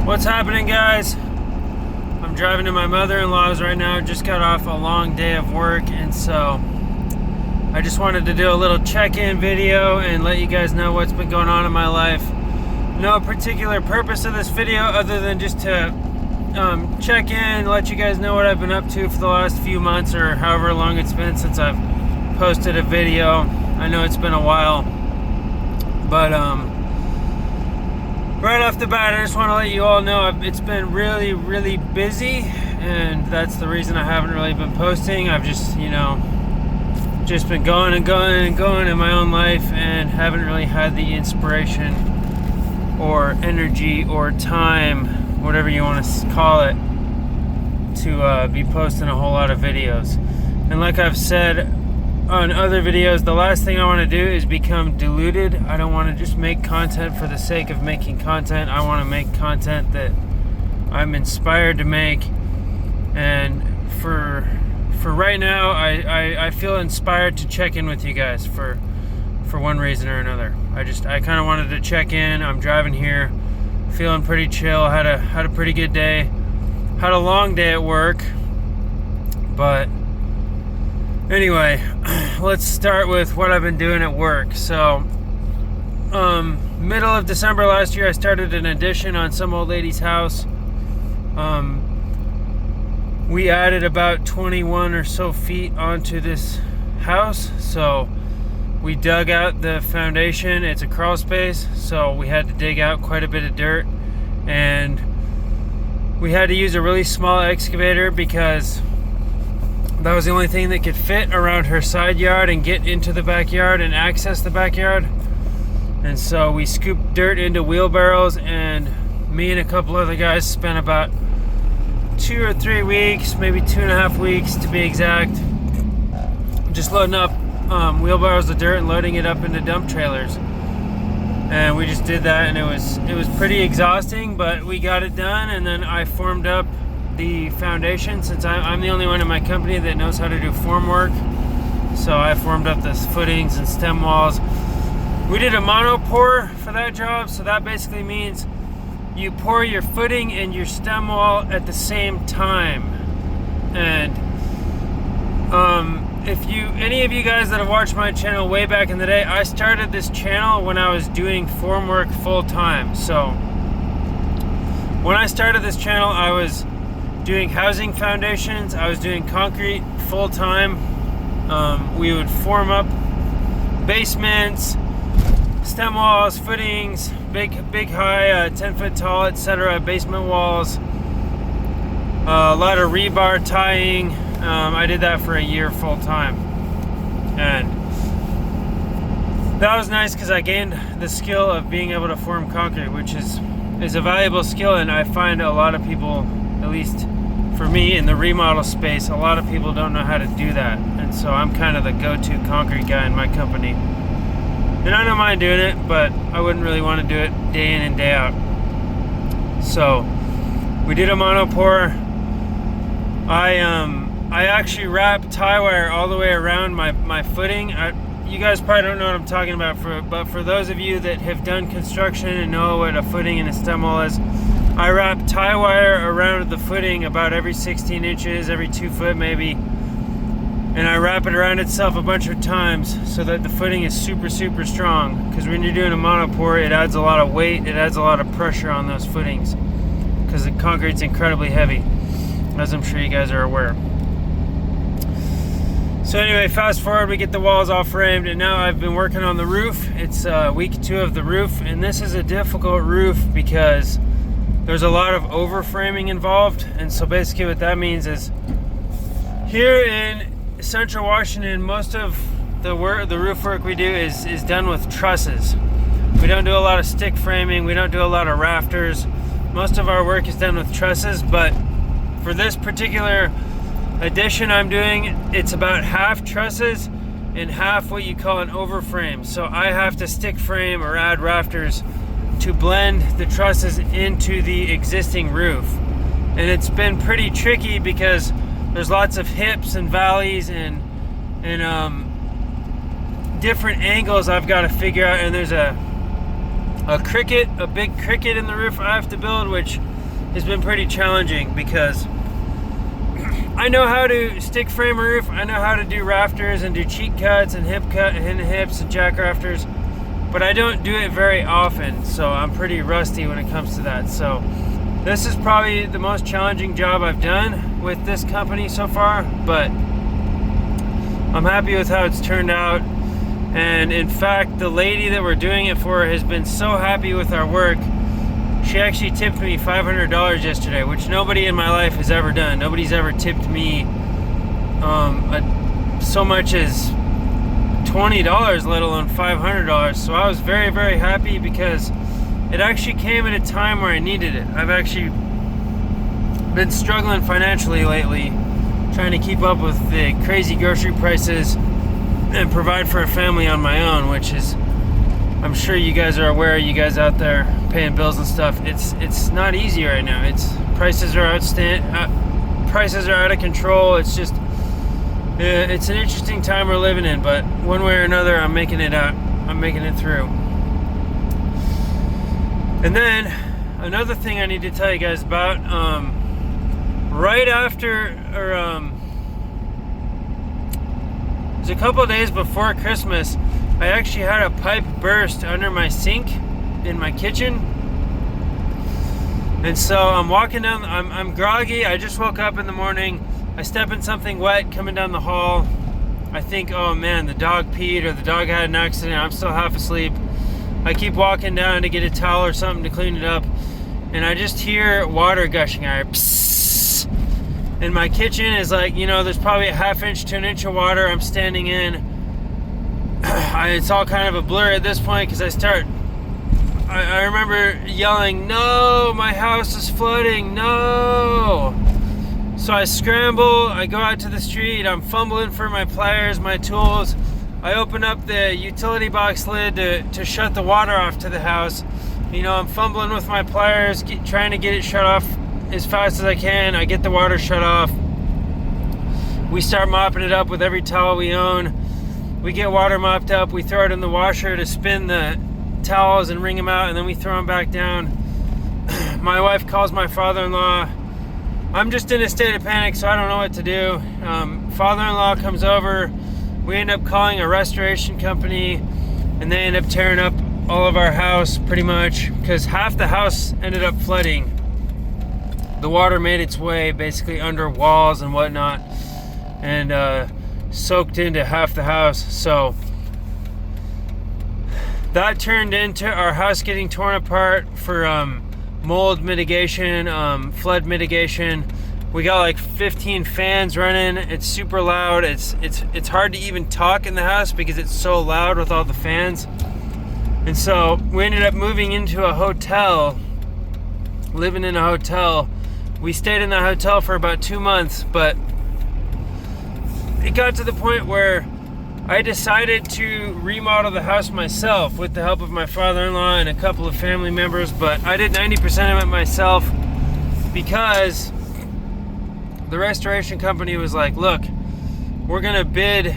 What's happening, guys? I'm driving to my mother-in-law's right now. Just got off a long day of work, and so I just wanted to do a little check-in video and let you guys know what's been going on in my life. No particular purpose of this video other than just to check in, let you guys know what I've been up to for the last few months or however long it's been since I've posted a video. I know it's been a while, but right off the bat, I just want to let you all know it's been really busy, and that's the reason I haven't really been posting. I've just been going in my own life and haven't really had the inspiration or energy or time, whatever you want to call it, to be posting a whole lot of videos. And like I've said on other videos, the last thing I want to do is become deluded. I don't want to just make content for the sake of making content. I want to make content that I'm inspired to make. And for right now, I feel inspired to check in with you guys for one reason or another. I kind of wanted to check in. I'm driving here, feeling pretty chill. Had a pretty good day. Had a long day at work, but anyway, let's start with what I've been doing at work. So, middle of December last year, I started an addition on some old lady's house. We added about 21 or so feet onto this house. So we dug out the foundation. It's a crawl space, so we had to dig out quite a bit of dirt, and we had to use a really small excavator because that was the only thing that could fit around her side yard and get into the backyard and access the backyard. And so we scooped dirt into wheelbarrows, and me and a couple other guys spent about 2 or 3 weeks, maybe 2.5 weeks to be exact, just loading up wheelbarrows of dirt and loading it up into dump trailers. And we just did that, and it was pretty exhausting, but we got it done. And then I formed up the foundation, since I'm the only one in my company that knows how to do form work. So I formed up the footings and stem walls. We did a mono pour for that job, so that basically means you pour your footing and your stem wall at the same time. And if any of you guys that have watched my channel way back in the day, I started this channel when I was doing form work full time. So when I started this channel, I was doing housing foundations. I was doing concrete full time. We would form up basements, stem walls, footings, big high, 10-foot tall, etc. basement walls, a lot of rebar tying. I did that for a year full time, and that was nice because I gained the skill of being able to form concrete, which is a valuable skill. And I find a lot of people, at least for me in the remodel space, a lot of people don't know how to do that. And so I'm kind of the go-to concrete guy in my company. And I don't mind doing it, but I wouldn't really want to do it day in and day out. So we did a mono pour. I actually wrapped tie wire all the way around my footing. You guys probably don't know what I'm talking about, but for those of you that have done construction and know what a footing and a stem wall is, I wrap tie wire around the footing about every 16 inches, every 2 foot maybe. And I wrap it around itself a bunch of times so that the footing is super strong. Because when you're doing a mono pour, it adds a lot of weight, it adds a lot of pressure on those footings, because the concrete's incredibly heavy, as I'm sure you guys are aware. So anyway, fast forward, we get the walls all framed, and now I've been working on the roof. It's week 2 of the roof, and this is a difficult roof because there's a lot of overframing involved. And so basically what that means is, here in Central Washington, most of the roof work we do is done with trusses. We don't do a lot of stick framing, we don't do a lot of rafters. Most of our work is done with trusses, but for this particular addition I'm doing, it's about half trusses and half what you call an overframe. So I have to stick frame or add rafters to blend the trusses into the existing roof. And it's been pretty tricky because there's lots of hips and valleys and different angles I've got to figure out, and there's a a big cricket in the roof I have to build, which has been pretty challenging because I know how to stick frame a roof. I know how to do rafters and do cheek cuts and hips and jack rafters, but I don't do it very often, so I'm pretty rusty when it comes to that. So this is probably the most challenging job I've done with this company so far, but I'm happy with how it's turned out. And in fact, the lady that we're doing it for has been so happy with our work. She actually tipped me $500 yesterday, which nobody in my life has ever done. Nobody's ever tipped me so much as $20, let alone $500. So I was very, very happy because it actually came at a time where I needed it. I've actually been struggling financially lately, trying to keep up with the crazy grocery prices and provide for a family on my own, which is, I'm sure you guys are aware, you guys out there paying bills and stuff, it's not easy right now. Prices are out of control. It's just it's an interesting time we're living in, but one way or another I'm making it out. I'm making it through. And then another thing I need to tell you guys about, right after, it was a couple of days before Christmas, I actually had a pipe burst under my sink in my kitchen. And so I'm walking down, I'm groggy. I just woke up in the morning. I step in something wet coming down the hall. I think, oh man, the dog peed or the dog had an accident. I'm still half asleep. I keep walking down to get a towel or something to clean it up, and I just hear water gushing out. Psst. And my kitchen is like, there's probably a ½ to 1 inch of water I'm standing in. It's all kind of a blur at this point because I remember yelling, no, my house is flooding, no. So I scramble, I go out to the street, I'm fumbling for my pliers, my tools. I open up the utility box lid to shut the water off to the house. I'm fumbling with my pliers, trying to get it shut off as fast as I can. I get the water shut off. We start mopping it up with every towel we own. We get water mopped up, we throw it in the washer to spin the towels and wring them out, and then we throw them back down. My wife calls my father-in-law. I'm just in a state of panic, so I don't know what to do. Father-in-law comes over. We end up calling a restoration company, and they end up tearing up all of our house pretty much because half the house ended up flooding. The water made its way basically under walls and whatnot, and soaked into half the house. So that turned into our house getting torn apart for mold mitigation, flood mitigation. We got like 15 fans running. It's super loud. It's hard to even talk in the house because it's so loud with all the fans. And so we ended up moving into a hotel, living in a hotel. We stayed in the hotel for about 2 months, but it got to the point where I decided to remodel the house myself with the help of my father-in-law and a couple of family members, but I did 90% of it myself because the restoration company was like, look, we're gonna bid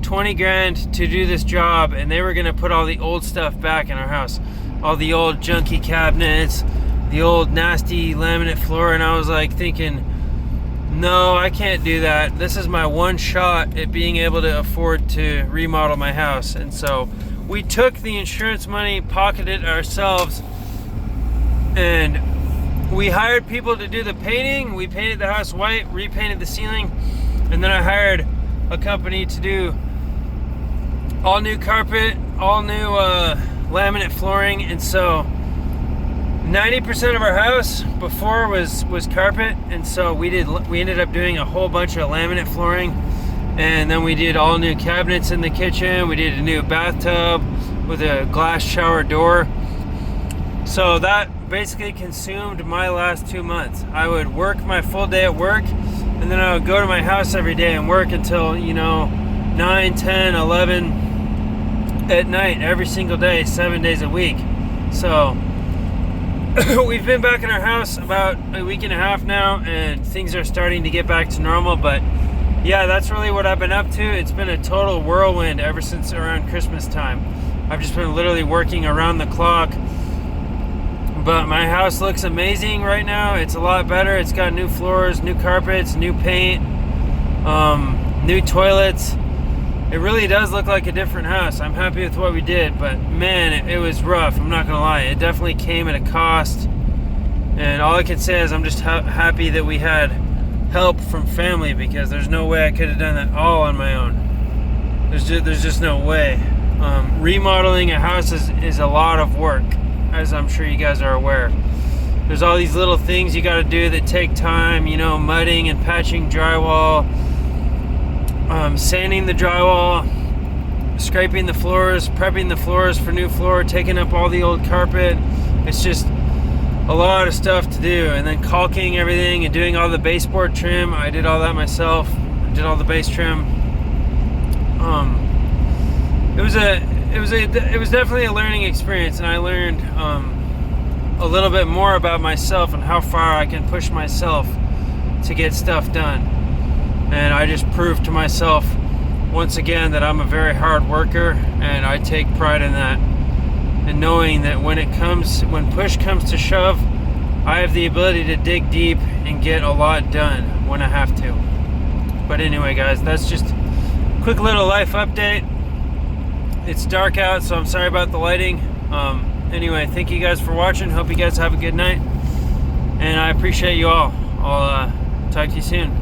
20 grand to do this job, and they were gonna put all the old stuff back in our house, all the old junky cabinets, the old nasty laminate floor. And I was like thinking, no, I can't do that. This is my one shot at being able to afford to remodel my house. And so we took the insurance money, pocketed it ourselves, and we hired people to do the painting. We painted the house white, repainted the ceiling, and then I hired a company to do all new carpet, all new laminate flooring. And so 90% of our house before was carpet, and so we ended up doing a whole bunch of laminate flooring, and then we did all new cabinets in the kitchen. We did a new bathtub with a glass shower door. So that basically consumed my last 2 months. I would work my full day at work, and then I would go to my house every day and work until 9, 10, 11 at night every single day, 7 days a week. So we've been back in our house about a week and a half now, and things are starting to get back to normal. But yeah, that's really what I've been up to. It's been a total whirlwind ever since around Christmas time. I've just been literally working around the clock, But my house looks amazing right now. It's a lot better. It's got new floors, new carpets, new paint, new toilets. It really does look like a different house. I'm happy with what we did, but man, it was rough. I'm not gonna lie. It definitely came at a cost. And all I can say is I'm just happy that we had help from family, because there's no way I could have done that all on my own. There's just no way. Remodeling a house is a lot of work, as I'm sure you guys are aware. There's all these little things you got to do that take time, you know, mudding and patching drywall, sanding the drywall, scraping the floors, prepping the floors for new floor, taking up all the old carpet. It's just a lot of stuff to do, and then caulking everything and doing all the baseboard trim. I did all that myself. I did all the base trim. It was definitely a learning experience, and I learned a little bit more about myself and how far I can push myself to get stuff done. And I just proved to myself once again that I'm a very hard worker, and I take pride in that. And knowing that when push comes to shove, I have the ability to dig deep and get a lot done when I have to. But anyway, guys, that's just a quick little life update. It's dark out, so I'm sorry about the lighting. Anyway, thank you guys for watching. Hope you guys have a good night, and I appreciate you all. I'll talk to you soon.